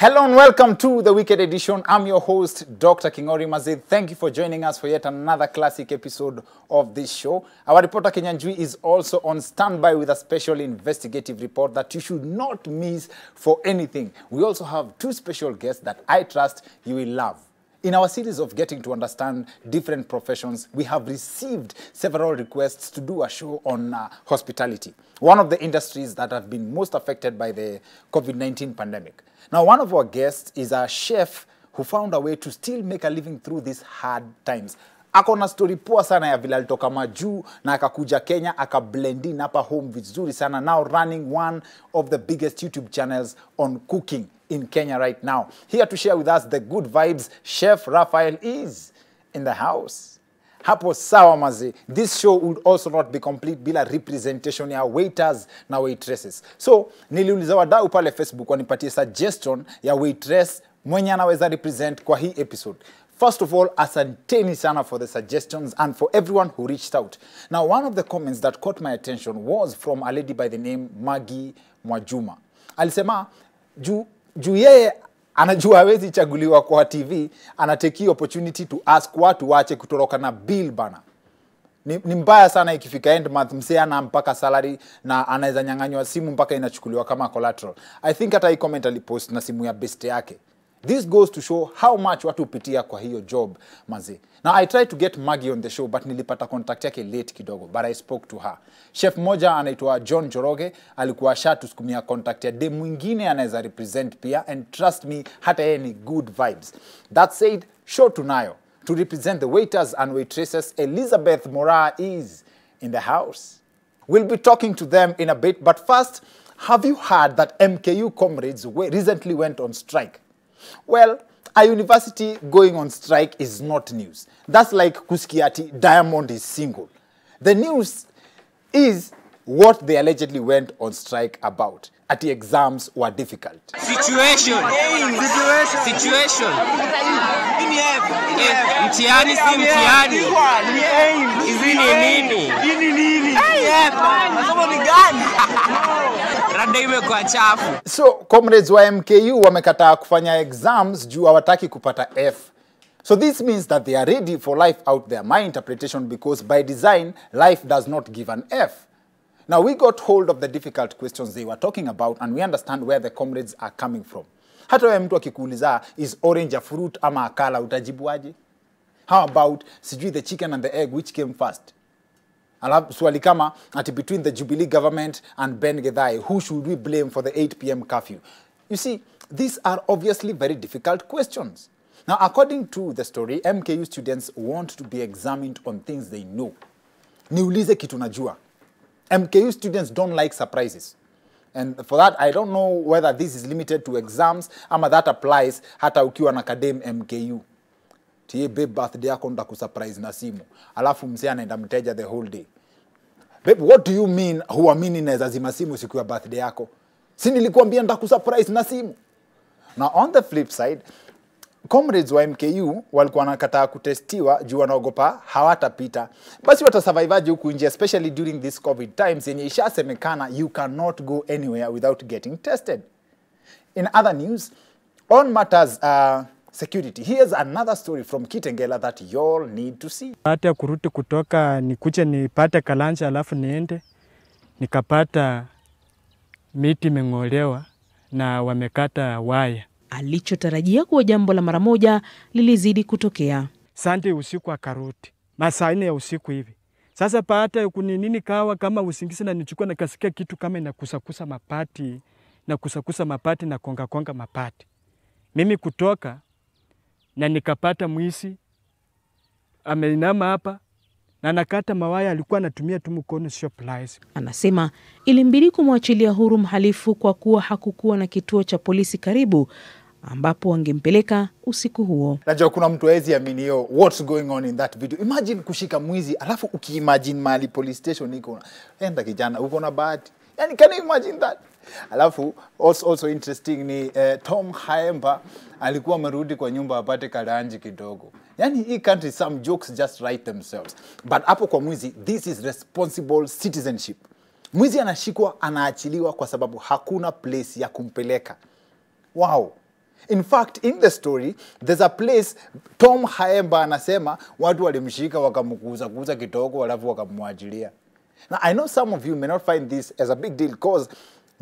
Hello and welcome to the Weekend Edition. I'm your host, Dr. Kingori Mazid. Thank you for joining us for yet another classic episode of this show. Our reporter Kenyanjui is also on standby with a special investigative report that you should not miss for anything. We also have two special guests that I trust you will love. In our series of getting to understand different professions, we have received several requests to do a show on hospitality, one of the industries that have been most affected by the COVID-19 pandemic. Now, one of our guests is a chef who found a way to still make a living through these hard times. Ako na story poa sana ya vile alitoka majuu na akakuja Kenya, akablend in hapa home vizuri sana, now running one of the biggest YouTube channels on cooking in Kenya right now. Here to share with us the good vibes, Chef Raphael is in the house. Hapo sawa mazi. This show would also not be complete bila representation ya waiters na waitresses. So, niliuliza wadau pale Facebook wanipatie suggestion ya waitress mwenye anaweza represent kwa hii episode. First of all, asanteni sana for the suggestions and for everyone who reached out. Now, one of the comments that caught my attention was from a lady by the name Maggie Mwajuma. Alisema, juu yeye anajua hawezi chaguliwa kwa TV, anateki opportunity to ask watu waache kutoroka na bill bana. Ni mbaya sana ikifika end month msee ana mpaka salary na anaweza nyang'anywa simu mpaka inachukuliwa kama collateral. I think hata hii comment alipost na simu ya best yake. This goes to show how much watu upitia kwa hiyo job mazi. Now I tried to get Maggie on the show but nilipata contact yake late kidogo, but I spoke to her. Chef moja anaitwa John Joroge alikuwa tusukumia contact ya dem mwingine anaweza represent pia, and trust me hata yeye ni good vibes. That said, show tunayo. To represent the waiters and waitresses, Elizabeth Mora is in the house. We'll be talking to them in a bit, but first, have you heard that MKU comrades recently went on strike? Well, a university going on strike is not news. That's like kuskiati Diamond is single. The news is what they allegedly went on strike about. At the exams were difficult. Situation. Mtihani si mtihani. Hizi ni nini? Masomo ni gani? Rada imekuwa chafu. So, comrades wa MKU wamekataa kufanya exams juu hawataki kupata F. So this means that they are ready for life out there. My interpretation, because by design, life does not give an F. Now, we got hold of the difficult questions they were talking about, and we understand where the comrades are coming from. Hata wewe mtu akikuuliza, is orange a fruit ama akala, utajibuaje? How about, sijui the chicken and the egg, which came first? Alafu swali kama, ati between the Jubilee government and Ben Gedai, who should we blame for the 8 p.m. curfew? You see, these are obviously very difficult questions. Now, according to the story, MKU students want to be examined on things they know. Niulize kitu najua. MKU students don't like surprises. And for that, I don't know whether this is limited to exams ama that applies hata ukiwa na kadem MKU. Tiye babe birthday yako ndakusurprise na simu. Alafu mzee anaenda mteja the whole day. Babe, what do you mean huamini naweza zima simu siku ya birthday yako? Si nilikuambia ndakusurprise na simu. Now on the flip side, comrades wa MKU walikuwa wanakataa kutestiwa juu wanaogopa hawatapita. Basi watasurvivaje huku nje, especially during this COVID times yenye ishasemekana you cannot go anywhere without getting tested. In other news, on matters security, here's another story from Kitengela that you all need to see. Hata kuruti kutoka nikuche nipate kalanja alafu niende nikapata miti mengolewa na wamekata waya. Alichotarajia kuwa jambo la mara moja lilizidi kutokea. Sunday usiku akaruti. Masaa 4 ya usiku hivi. Sasa paata kuninini kawa kama usingizi na nichukua na kasikia kitu kama inakusakusa mapati na konga mapati. Mimi kutoka na nikapata mwisi ameinama hapa na nakata mawaya, alikuwa anatumia tu mkono sio pliers. Anasema ilimbidi kumwachilia huru mhalifu kwa kuwa hakukuwa na kituo cha polisi karibu ambapo wangempeleka usiku huo. Najua kuna mtu hawezi amini hiyo what's going on in that video. Imagine kushika mwizi alafu ukiimagine mali police station iko enda kijana uko na bahati. Yani can you imagine that? Alafu also interesting ni Tom Haemba alikuwa amerudi kwa nyumba apate karanji kidogo. Yani hii country some jokes just write themselves. But hapo kwa mwizi, this is responsible citizenship. Mwizi anashikwa, anaachiliwa kwa sababu hakuna place ya kumpeleka. Wow. In fact, in the story, there's a place Tom Haemba anasema watu walimshika wakamkuza kitoko alafu wakamwajilia. Now, I know some of you may not find this as a big deal because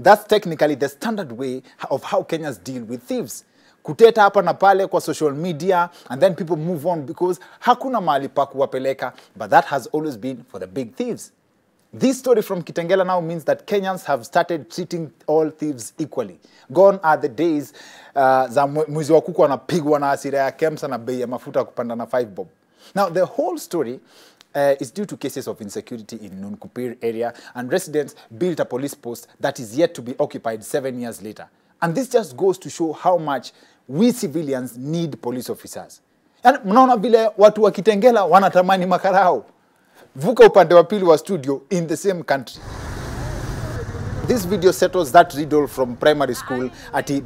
that's technically the standard way of how Kenyans deal with thieves. Kuteta hapa na pale kwa social media and then people move on because hakuna mahali pa kuwapeleka, but that has always been for the big thieves. This story from Kitengela now means that Kenyans have started treating all thieves equally. Gone are the days za mwizi wa kuku anapigwa na hasira ya KEMSA na bei ya mafuta kupanda na 5 bob. Now the whole story is due to cases of insecurity in Nunkupir area, and residents built a police post that is yet to be occupied 7 years later. And this just goes to show how much we civilians need police officers. And mnaona vile watu wa Kitengela wanatamani makarao. Vuka upande wa pili wa studio in the same country. This video settles that riddle from primary school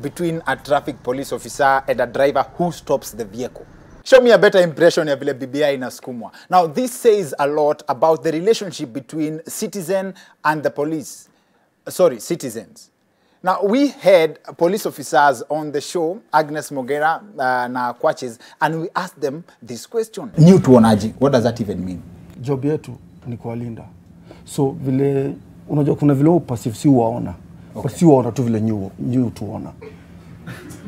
between a traffic police officer and a driver who stops the vehicle. Show me a better impression ya vile BBI inasukumwa. Now this says a lot about the relationship between citizen and the police. Sorry, citizens. Now we had police officers on the show, Agnes Mogera na Kwaches, and we asked them this question. New tuonaji, what does that even mean? Job yetu ni kuwalinda. So vile unajua kuna vile passive si waona. Okay. Si waona tu vile new tuona.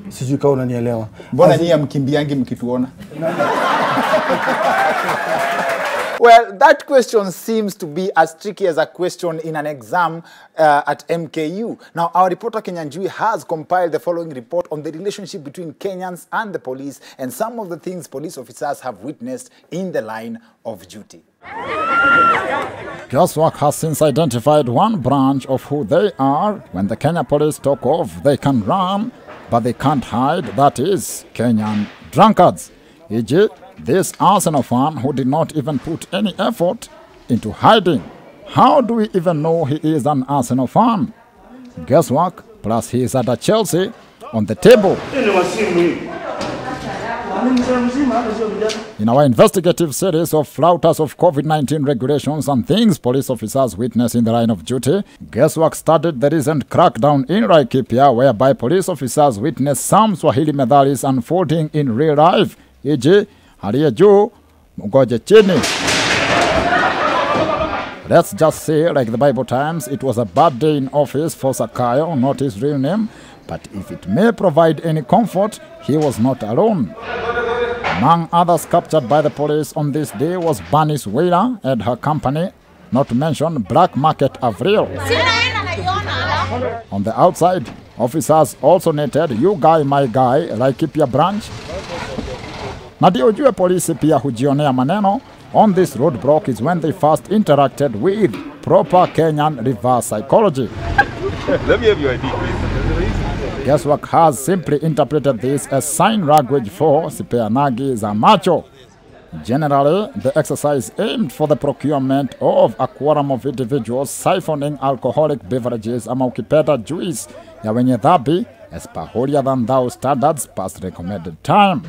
Sijui kama unanielewa. Mbona nyinyi mkimbiangi mkituona? Well, that question seems to be as tricky as a question in an exam at MKU. Now, our reporter Kenyanjui has compiled the following report on the relationship between Kenyans and the police and some of the things police officers have witnessed in the line of duty. Guesswork has since identified one branch of who they are. When the Kenya police talk of they can run, but they can't hide, that is Kenyan drunkards. E.g., this Arsenal fan who did not even put any effort into hiding. How do we even know he is an Arsenal fan? Guesswork, plus he is at a Chelsea on the table. In our investigative series of flouters of COVID-19 regulations and things police officers witness in the line of duty, Guesswork studied the recent crackdown in Laikipia whereby police officers witnessed some Swahili medhalis unfolding in real life, e.g., haliye juu, mgoje chini. Let's just say, like the Bible times, it was a bad day in office for Sakayo, not his real name, but if it may provide any comfort, he was not alone. Among others captured by the police on this day was Bernice Wheeler and her company, not to mention Black Market Avril. On the outside, officers also noted, "You guy, my guy," Laikipia branch. Na ndio ujue polisi pia hujionea maneno. On this roadblock is when they first interacted with proper Kenyan reverse psychology. Let me have your ID, please. Guesswork has simply interpreted this as sign language for sipeanagi za macho. Generally, the exercise aimed for the procurement of a quorum of individuals siphoning alcoholic beverages ama ukipeta juice ya wenye dhambi as per holier than thou standards past recommended time.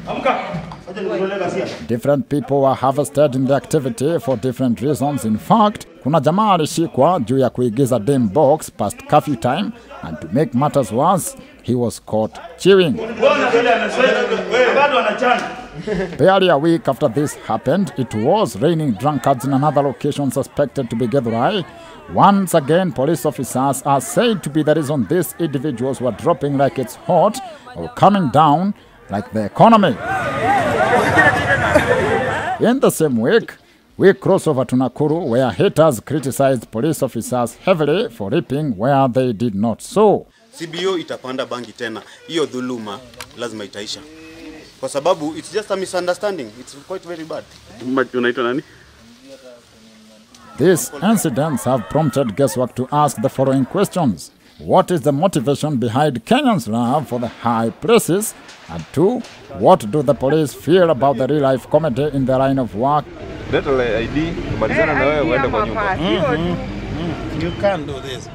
Different people were harvested in the activity for different reasons. In fact, kuna jamaa alishikwa juu ya kuigiza dim box past curfew time, and to make matters worse, he was caught chewing. Barely a week after this happened, it was raining drunkards in another location suspected to be Githurai. Once again, police officers are said to be the reason these individuals were dropping like it's hot or coming down like the economy. In the same week, we cross over to Nakuru where haters criticized police officers heavily for reaping where they did not sow. CBO itapanda bangi tena. Hiyo dhuluma lazima itaisha. Kwa sababu it's just a misunderstanding. It's quite very bad. Unaitwa nani? These incidents have prompted Guesswork to ask the following questions. What is the motivation behind Kenyans' love for the high places? And 2, what do the police feel about the real-life comedy in the line of work? Leta ID, kumalizana na wewe uende kwa nyumba. You can't do this.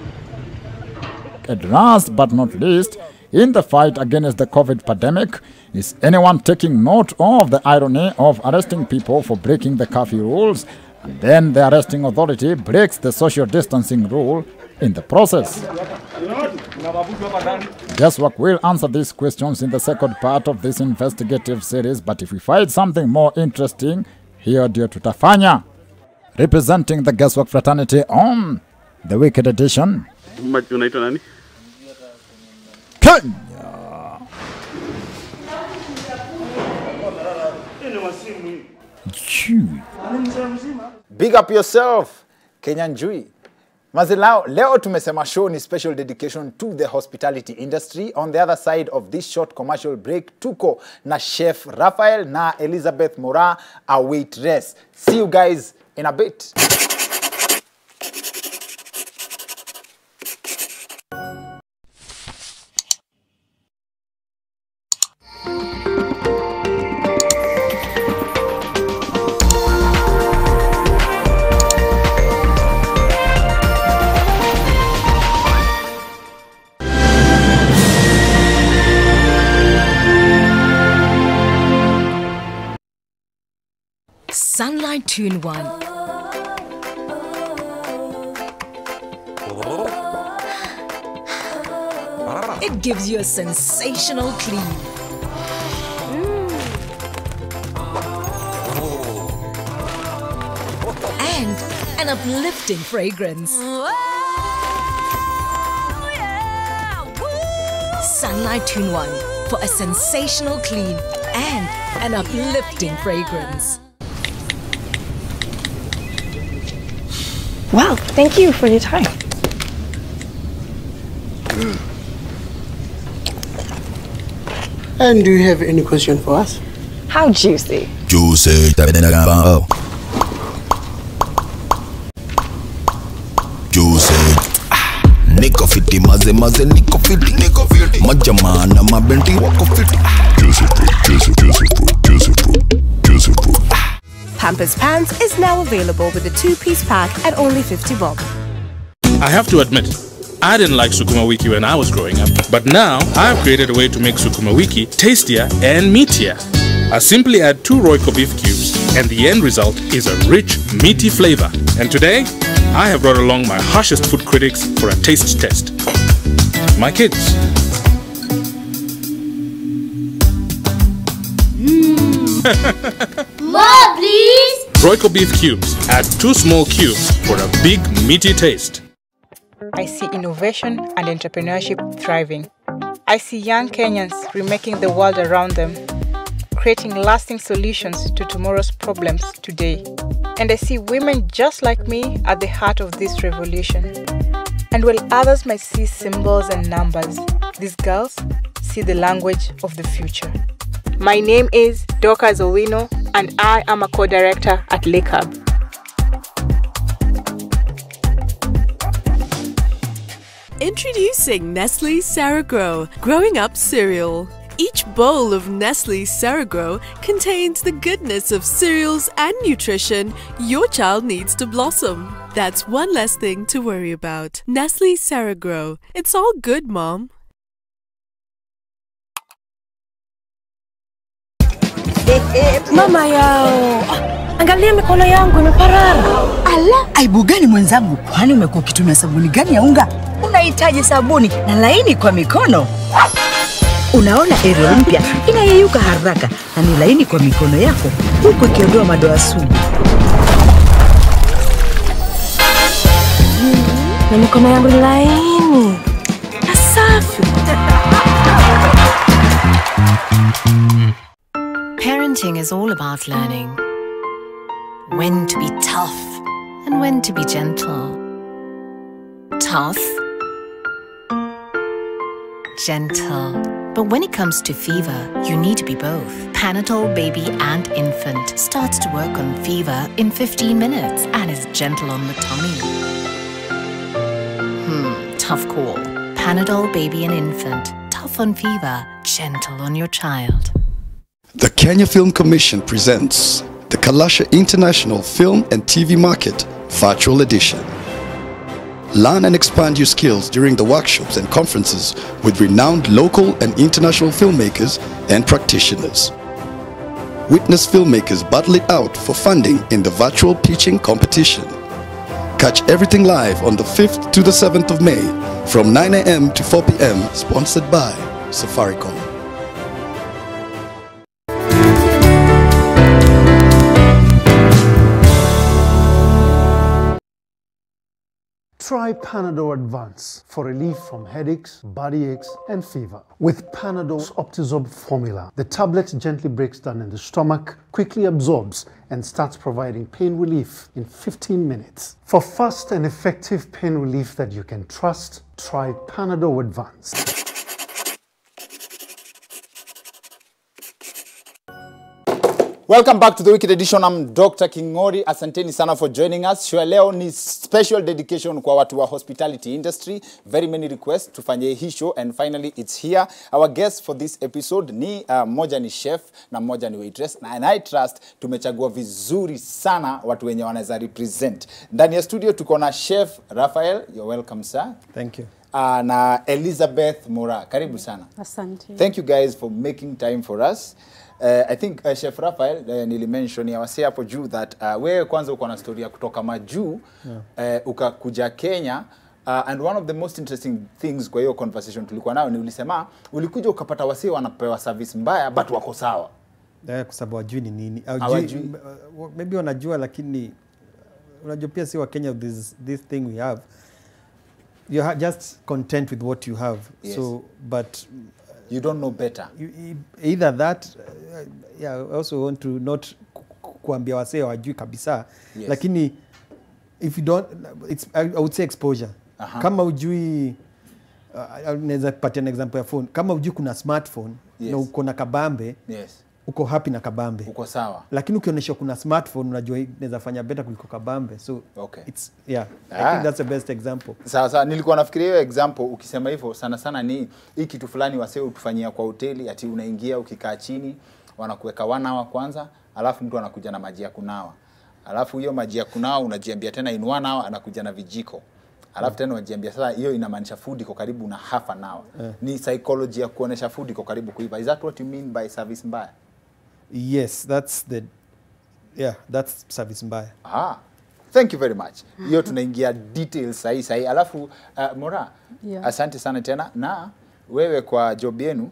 And last but not least, in the fight against the COVID pandemic, is anyone taking note of the irony of arresting people for breaking the curfew rules, and then the arresting authority breaks the social distancing rule in the process. Guesswork will answer these questions in the second part of this investigative series, but if we find something more interesting, hiyo ndio tutafanya. Representing the Guesswork fraternity on the Wicked Edition, Unaitwa nani? Kenya. Big up yourself, Kenyan Jui. Mazilao, leo tumesema show ni special dedication to the hospitality industry. On the other side of this short commercial break, tuko na Chef Raphael na Elizabeth Mora, a waitress. See you guys in a bit. Sunlight 2-in-1. It gives you a sensational clean. And an uplifting fragrance. Sunlight 2-in-1 for a sensational clean and an uplifting fragrance. Wow, thank you for your time. And do you have any question for us? How juicy. Juicy. Juicy. Niko fiti maze niko fiti majamana mabenti wako fiti. Juicy fruit. Pampers Pants is now available with a 2-piece pack at only 50 bob. I have to admit, I didn't like Sukuma Wiki when I was growing up, but now I have created a way to make Sukuma Wiki tastier and meatier. I simply add 2 Royco beef cubes and the end result is a rich, meaty flavor. And today, I have brought along my harshest food critics for a taste test. My kids. More, please! Royco beef cubes. Add 2 small cubes for a big, meaty taste. I see innovation and entrepreneurship thriving. I see young Kenyans remaking the world around them, creating lasting solutions to tomorrow's problems today. And I see women just like me at the heart of this revolution. And while others might see symbols and numbers, these girls see the language of the future. My name is Doka Zolino, and I am a co-director at Lake Hub. Introducing Nestle Ceregrow Growing Up Cereal. Each bowl of Nestle Ceregrow contains the goodness of cereals and nutrition your child needs to blossom. That's one less thing to worry about. Nestle Ceregrow. It's all good, Mom. Mama yao, angalia mikono yangu imeparara. Ala, aibu gani mwenzangu? Kwani umekuwa ukitumia sabuni gani ya unga? Unahitaji sabuni na laini kwa mikono. Unaona Ariel mpya inayeyuka haraka na ni laini kwa mikono yako, huku ikiondoa madoa sugu. Na mikono yangu ni laini na safi. Parenting is all about learning when to be tough and when to be gentle. Tough, gentle. But when it comes to fever, you need to be both. Panadol Baby and Infant starts to work on fever in 15 minutes and is gentle on the tummy. Tough call. Panadol Baby and Infant. Tough on fever, gentle on your child. The Kenya Film Commission presents the Kalasha International Film and TV Market Virtual Edition. Learn and expand your skills during the workshops and conferences with renowned local and international filmmakers and practitioners. Witness filmmakers battle it out for funding in the virtual pitching competition. Catch everything live on the 5th to the 7th of May from 9 a.m. to 4 p.m. Sponsored by Safaricom. Try Panadol Advance for relief from headaches, body aches, and fever. With Panadol's Optizorb formula, the tablet gently breaks down in the stomach, quickly absorbs, and starts providing pain relief in 15 minutes. For fast and effective pain relief that you can trust, try Panadol Advance. Welcome back to the Wicked Edition. I'm Dr. Kingori. Asanteni sana for joining us. Show leo ni special dedication kwa watu wa hospitality industry. Very many requests tufanye hii show and finally it's here. Our guest for this episode ni moja ni chef na moja ni waitress. And I trust tumechagua vizuri sana watu wenye wanaweza represent. Ndani ya studio tuko na Chef Raphael. You're welcome, sir. Thank you. Na Elizabeth Mora. Karibu sana. Asante. Thank you guys for making time for us. I think Chef Raphael nilimention ya wase hapo juu that wewe kwanza uko na story ya kutoka majuu ukakuja Kenya and one of the most interesting things kwa hiyo conversation tulikuwa nayo ni ulisema ulikuja ukapata wase wanapewa service mbaya but wako sawa. Kwa sababu wajui ni nini. Maybe wanajua lakini unajua pia si wa Kenya this thing we have. You're just content with what you have. Yes. So but you don't know better. Either that, yeah, I also want to not kuambia wasee wajui kabisa. Yes. Lakini if you don't, I would say exposure. Kama ujui, naweza patia an example ya phone. Kama ujui kuna smartphone, yes, na uko na kabambe, yes, uko happy na kabambe. Uko sawa. Lakini ukionyesha kuna smartphone, unajua inaweza fanya better kuliko kabambe. So okay, it's I think that's the best example. Sasa nilikuwa nafikiria hiyo example ukisema hivyo sana sana ni hii kitu fulani wasee utufanyia kwa hoteli ati unaingia ukikaa chini wanakuweka 1 hour kwanza alafu mtu anakuja na maji ya kunawa. Alafu hiyo maji ya kunawa unajiambia tena in 1 hour anakuja na vijiko. Alafu tena unajiambia sasa hiyo inamaanisha food iko karibu na half an hour. Ni psychology ya kuonesha food iko karibu kuiva. Is that what you mean by service mbaya? Yes, that's service mbaya. Thank you very much. Hiyo tunaingia details sahi. Alafu Mora, yeah, asante sana tena na wewe kwa job yenu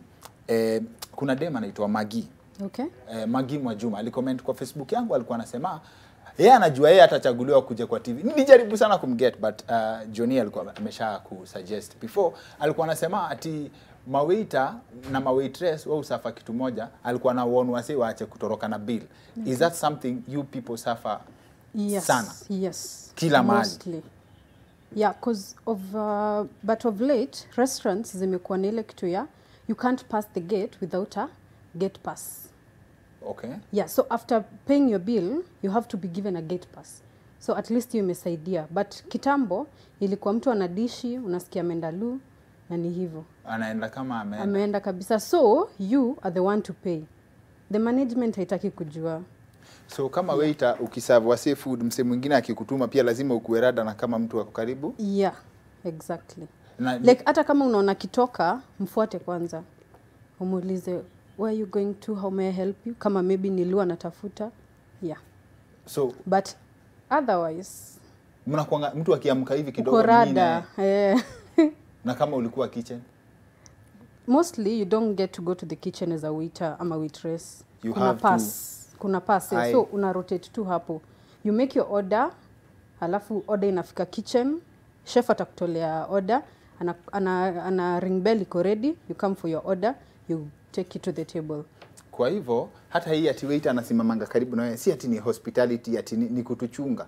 kuna dema anaitwa Magi. Okay. Magi Mwajuma alicomment kwa Facebook yangu alikuwa anasema yeye anajua yeye atachaguliwa kuja kwa TV. Nilijaribu sana kumget but Johnny alikuwa amesha kusuggest before. Alikuwa anasema ati mawaiter na mawaitress wao usafa kitu moja, alikuwa na warn wase waache kutoroka na bill. Okay. Is that something you people suffer? Yes, sana? Yes. Kila mahali. Mostly. Yeah, because but of late restaurants zimekuwa na ile kitu ya you can't pass the gate without a gate pass. Okay. Yeah, so after paying your bill, you have to be given a gate pass. So at least you imesaidia. But kitambo, ilikuwa mtu anadishi, unasikia mendalu, na ni hivyo. Anaenda kama ameenda. Ameenda kabisa. So, you are the one to pay. The management haitaki kujua. So kama waiter ukiserve wase food mse mwingine akikutuma pia lazima ukuwe rada na kama mtu wako karibu? Yeah, exactly. Like hata kama unaona kitoka, mfuate kwanza. Umuulize, where are you going to? How may I help you? Kama maybe nilua natafuta. Yeah. So but otherwise mnakuanga mtu akiamka hivi kidogo ukorada, na kama ulikuwa kitchen? Mostly you don't get to go to the kitchen as a waiter ama waitress. You kuna have pass. Kuna pass. So una rotate tu hapo. You make your order, halafu order inafika kitchen, chef atakutolea order, ana ring bell iko ready, you come for your order, you take it to the table. Kwa hivyo hata hii ati waiter anasimamanga karibu na wewe si ati ni hospitality ati ni kutuchunga.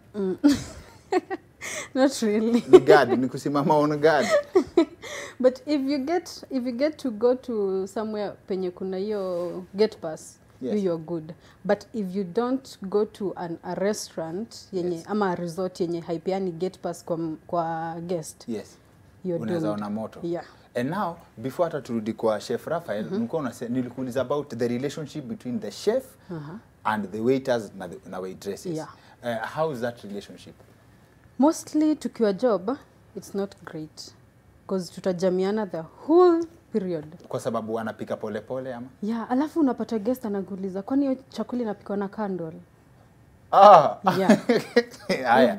Not really. Ni guard, ni kusimama on guard. But if you get to go to somewhere penye kuna hiyo gate pass, yes, you're good. But if you don't go to a restaurant yenye, yes, ama a resort yenye haipeani gate pass kwa guest, yes, you're unaweza ona moto. Yeah. And now before hata turudi kwa Chef Raphael, nilikuuliza about the relationship between the chef and the waiters na waitresses. Yeah. How is that relationship? Mostly tukiwa job, it's not great because tutajamiana the whole period. Kwa sababu anapika pole pole ama? Yeah, alafu unapata guest anakuuliza kwani hiyo chakula inapikwa na candle? Yeah. Haya.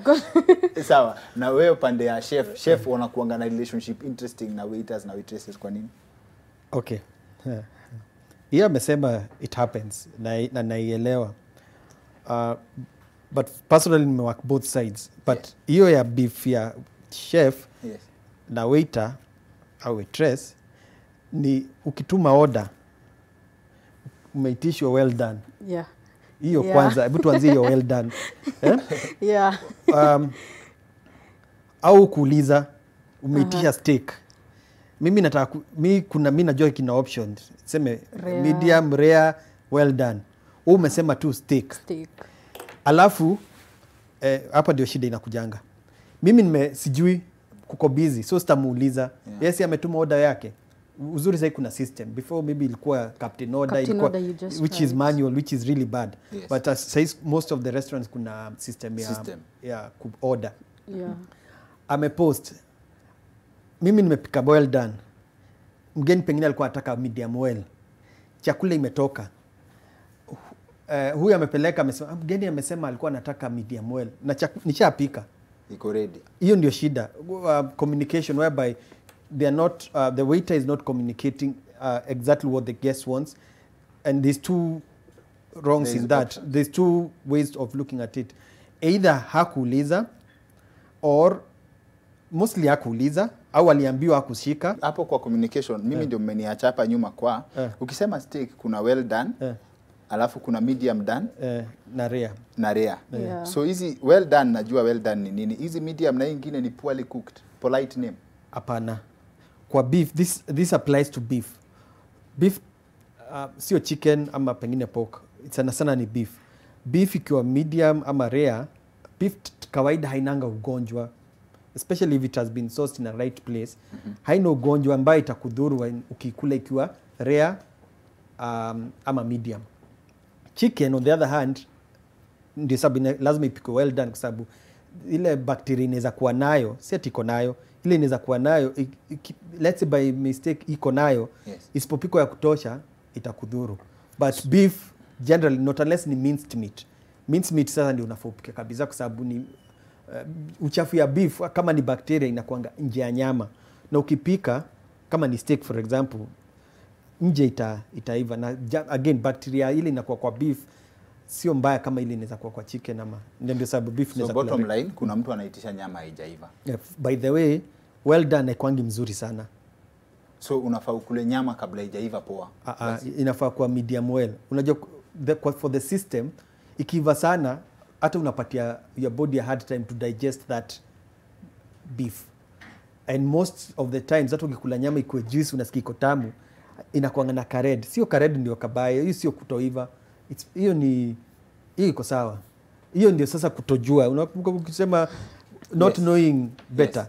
Sawa. Na wewe pande ya chef wanakuanga na relationship interesting na waiters na waitresses kwa nini? Okay. Hiyo amesema it happens na naielewa. But personally nimework both sides. But hiyo ya beef ya chef na waiter au waitress ni ukituma order umeitishwa well done. Yeah. Hiyo kwanza, hebu tuanzie hiyo well done. Yeah. Au kuuliza umeitisha steak. Mimi nataka mimi najua kina options. Sema medium, rare, well done. Wewe umesema tu steak. Alafu hapa ndio shida inakujanga. Mimi sijui kuko busy, so sitamuuliza. Yes, ametuma order yake. Uzuri sasa kuna system. Before maybe ilikuwa captain order, ilikuwa which is manual, which is really bad. Yes. But says most of the restaurants kuna system ya order. Yeah. Amepost. Mimi nimepika well done. Mgeni pengine alikuwa anataka medium well. Chakula imetoka. Huyu amepeleka amesema mgeni amesema alikuwa anataka medium well na nishapika. Iko ready. Hiyo ndio shida. Communication whereby they are not the waiter is not communicating exactly what the guest wants, and there's two wrongs in that. There's two ways of looking at it. Either hakuuliza or mostly hakuuliza au aliambiwa hakushika. Hapo kwa communication mimi ndio mmeniacha hapa nyuma kwa ukisema steak kuna well done alafu kuna medium done na rare. Yeah. So hizi well done najua well done ni nini. Hizi medium na nyingine ni poorly cooked. Polite name. Hapana. Kwa beef this applies to beef. Beef sio chicken ama pengine pork. Sana ni beef. Beef ikiwa medium ama rare, beef kawaida hainanga ugonjwa. Especially if it has been sourced in a right place. Haina ugonjwa ambayo itakudhuru ukikula ikiwa rare ama medium. Chicken on the other hand ndio sababu lazima ipikwe well done kwa sababu ile bacteria inaweza kuwa nayo, si ati iko nayo, ile inaweza kuwa nayo let's say by mistake iko nayo, isipopikwa ya kutosha itakudhuru. But beef generally not unless ni minced meat. Minced meat sasa ndio unafaa upike kabisa kwa sababu ni uchafu ya beef kama ni bacteria inakuanga nje ya nyama. Na ukipika kama ni steak for example nje itaiva na again bacteria ile inakuwa kwa beef sio mbaya kama ile inaweza kuwa kwa chicken ama ndio sababu beef inaweza kula. So bottom line kuna mtu anaitisha nyama haijaiva. By the way well done haikwangi mzuri sana. So unafaa ukule nyama kabla haijaiva poa. Inafaa kwa medium well. Unajua for the system ikiiva sana hata unapatia your body a hard time to digest that beef. And most of the times hata ukikula nyama ikuwe juice unasikia iko tamu inakuanga na kared. Sio kared ndio kabaya, hiyo sio kutoiva. Hiyo iko sawa. Hiyo ndio sasa kutojua. Unakumbuka ukisema not knowing better.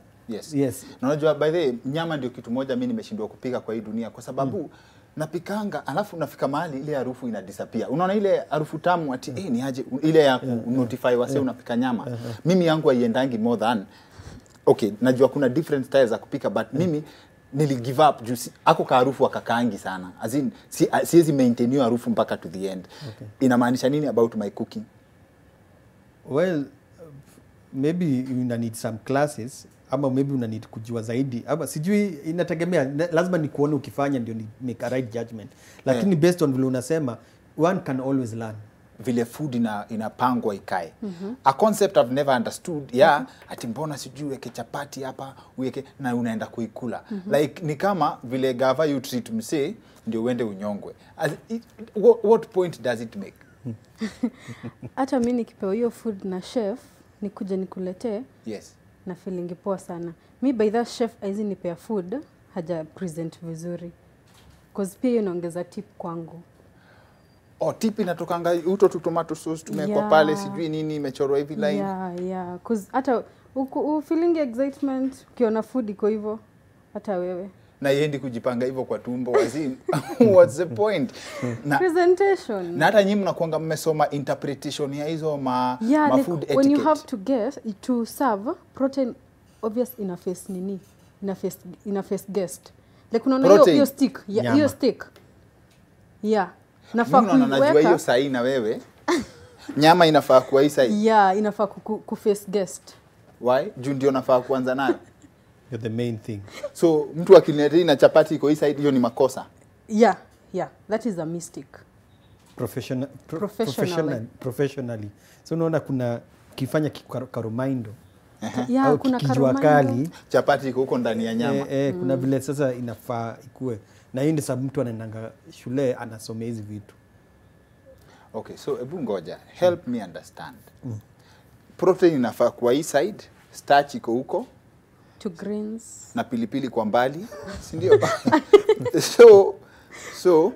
Yes. Na unajua by the way nyama ndio kitu moja mimi nimeshindwa kupika kwa hii dunia kwa sababu napikanga alafu nafika mahali ile harufu ina disappear. Unaona ile harufu tamu ati ni aje ile ya notify wase unapika nyama. Mimi yangu haiendangi more than najua kuna different styles za kupika but mimi nili give up juu ako ka harufu akakaangi sana. As in siwezi maintain hiyo harufu mpaka to the end. Inamaanisha nini about my cooking? Well, maybe you need some classes ama maybe una need kujua zaidi ama sijui inategemea lazima ni kuona ukifanya ndio ni make a right judgment lakini based on vile unasema one can always learn vile food inapangwa ikae. A concept I've never understood ati mbona sijui weke chapati hapa uweke na unaenda kuikula. Like ni kama vile gava you treat msee ndio uende unyongwe. What point does it make? Hata mimi nikipewa hiyo food na chef nikuje nikuletee. Yes. Na feeling poa sana. Mi by that chef aizi nipea food haja present vizuri. Cause pia inaongeza tip kwangu. Tip inatokanga uto tu tomato sauce tumekwa pale sijui nini imechorwa hivi line. Yeah. Cause hata feeling excitement ukiona food iko hivyo hata wewe. Na yendi kujipanga hivyo kwa tumbo wazini. What's the point? Presentation. Na hata nyinyi mnakuanga mmesoma interpretation ya hizo ma food etiquette. When you have to serve protein obvious in a face nini? In a face guest. Like unaona hiyo stick, hiyo stick. Yeah. Nafaa kuiweka. Najua hiyo sahi na wewe. Nyama inafaa kuwa hii side. Yeah, inafaa ku face guest. Why? Juu ndio nafaa kuanza nayo. You're the main thing. So mtu akiniletea na chapati iko hii side, hiyo ni makosa. Yeah, that is a mistake. Professionally. So unaona kuna kifanya karomaindo. Yeah, kuna karomaindo. Chapati iko huko ndani ya nyama. Kuna vile sasa inafaa ikue. Na hii ndio sababu mtu anaendanga shule anasomea hizi vitu. Okay, so ebu ngoja, help me understand. Protein inafaa kuwa hii side, starch iko huko. To greens. Na pilipili kwa mbali, si ndio? So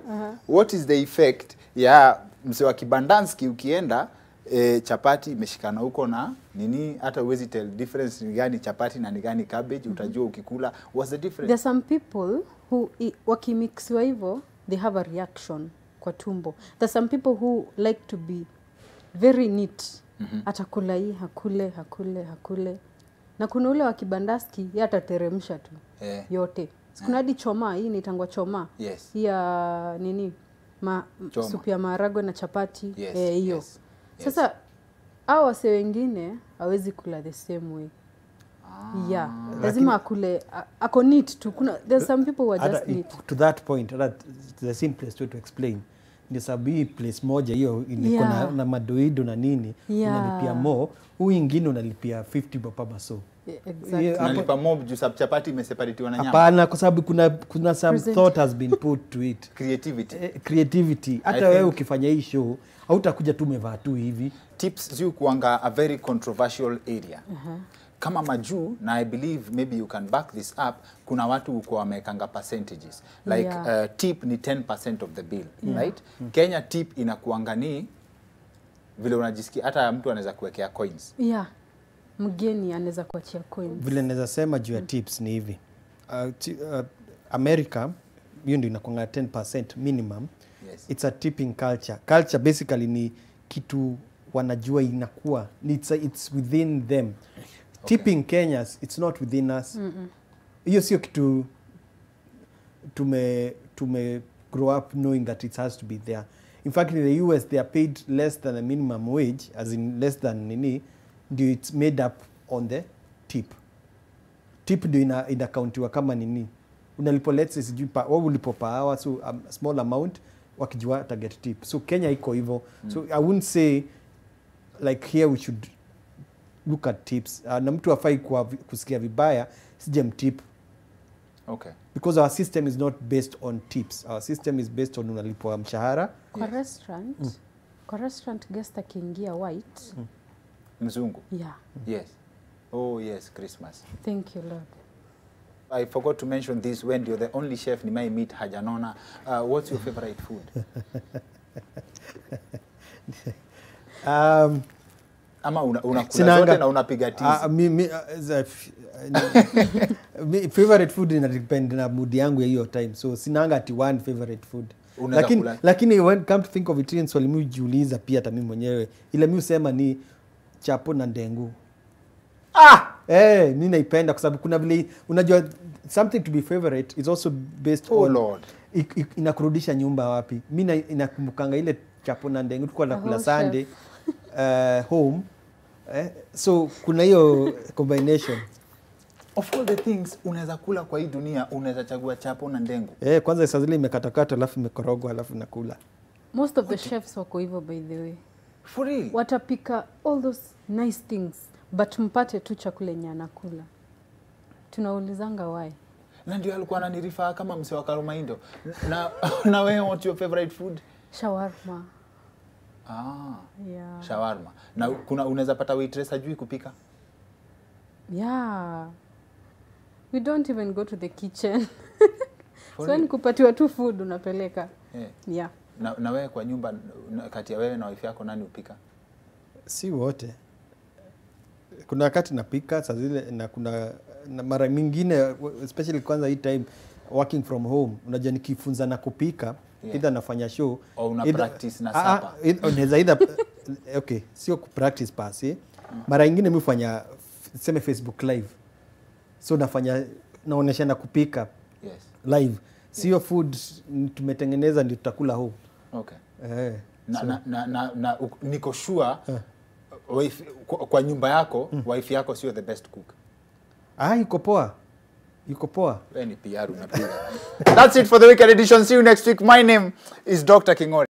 what is the effect ya mse wa kibandaski ukienda chapati imeshikana huko na nini, hata uwezi tell difference ni gani chapati na ni gani cabbage, utajua ukikula what's the difference. There are some people who wakimixiwa hivyo they have a reaction kwa tumbo. There are some people who like to be very neat. Atakula hii hakule. Na kuna ule wa kibandaski yeye atateremsha tu yote. Kuna hadi choma, hii inaitangwa choma. Yes. Hii ya nini? Supu ya maharagwe na chapati. Hiyo. Yes. Sasa hao wase wengine hawezi kula the same way. Yeah. Lazima akule ako neat tu. There's some people who are just neat. To that point, the simplest way to explain. Ni sababu hii place moja hiyo ilikuwa na madoido na nini, unalipia more, huyu ingine unalipia 50 bob so. Exactly. Unalipa more juu sababu chapati imeseparatiwa na nyama. Hapana, kwa sababu kuna some thought has been put to it. Creativity. Hata wewe ukifanya hii show, hautakuja tu umevaa tu hivi. Tips juu kuanga a very controversial area. Kama majuu, na I believe maybe you can back this up, kuna watu uko wamekanga percentages. Like tip ni 10% of the bill, right? Kenya tip inakuanga ni vile unajisikia, hata mtu anaweza kuwekea coins. Yeah. Mgeni anaweza kuachia coins. Vile naweza sema juu ya tips ni hivi. America, hiyo ndio inakuanga 10% minimum. Yes. It's a tipping culture. Culture basically ni kitu wanajua inakuwa. It's within them. Tipping Kenyans, it's not within us. Hiyo sio kitu tume grow up knowing that it has to be there. In fact, in the US, they are paid less than a minimum wage, as in less than nini, ndio it's made up on the tip. Tip ndio inacountiwa kama nini. Unalipo let's say sijui wao ulipo per hour, so a small amount wakijua target tip. So Kenya iko hivyo. So I wouldn't say like here we should look at tips. Na mtu afai kusikia vibaya sije mtip. Okay. Because our system is not based on tips. Our system is based on unalipwa mshahara. Kwa restaurant, kwa restaurant guest akiingia white. Mzungu. Yeah. Yes. Oh yes, Christmas. Thank you, Lord. I forgot to mention this when you're the only chef ni mai meet hajanona. What's your favorite food? Ama unakula zote na unapiga tizi. Favorite food inadepend na mood yangu ya hiyo time. So sinanga ati one favorite food. Lakini when come to think of it, swali mimi jiuliza pia hata mimi mwenyewe. Ile mimi usema ni chapo na ndengu. Mimi naipenda kwa sababu kuna vile unajua something to be favorite is also based on Lord. Inakurudisha nyumba wapi. Mimi inakumbukanga ile chapo na ndengu tulikuwa nakula Sunday home. So kuna hiyo combination. Of all the things unaweza kula kwa hii dunia, unaweza chagua chapo na ndengu. Kwanza saa zile imekatakata alafu imekorogwa alafu nakula. Most of the chefs wako hivyo by the way. For real? Watapika all those nice things but mpate tu chakula yenye anakula. Tunaulizanga why. Na ndio alikuwa ananirifaa kama mse wa Karomaindo. Na wewe what's your favorite food? Shawarma. Yeah. Shawarma. Na unaweza pata waitress ajui kupika? Yeah. We don't even go to the kitchen. So ni kupatiwa tu food unapeleka. Yeah. Na wewe kwa nyumba kati ya wewe na wife yako nani upika? Si wote. Kuna wakati napika saa zile na kuna na mara mingine especially kwanza hii time working from home unajua nikifunza na kupika either nafanya show au una practice na sapa. Unaweza either okay, sio ku practice pasi. Mara nyingine mimi hufanya sema Facebook live. So naonesha na kupika. Yes. Live. Sio food tumetengeneza ndio tutakula home. Okay. niko sure wife, kwa nyumba yako wife yako sio the best cook. Yuko poa. Yuko poa. Wewe ni PR unapiga. That's it for the weekend edition. See you next week. My name is Dr. Kingori.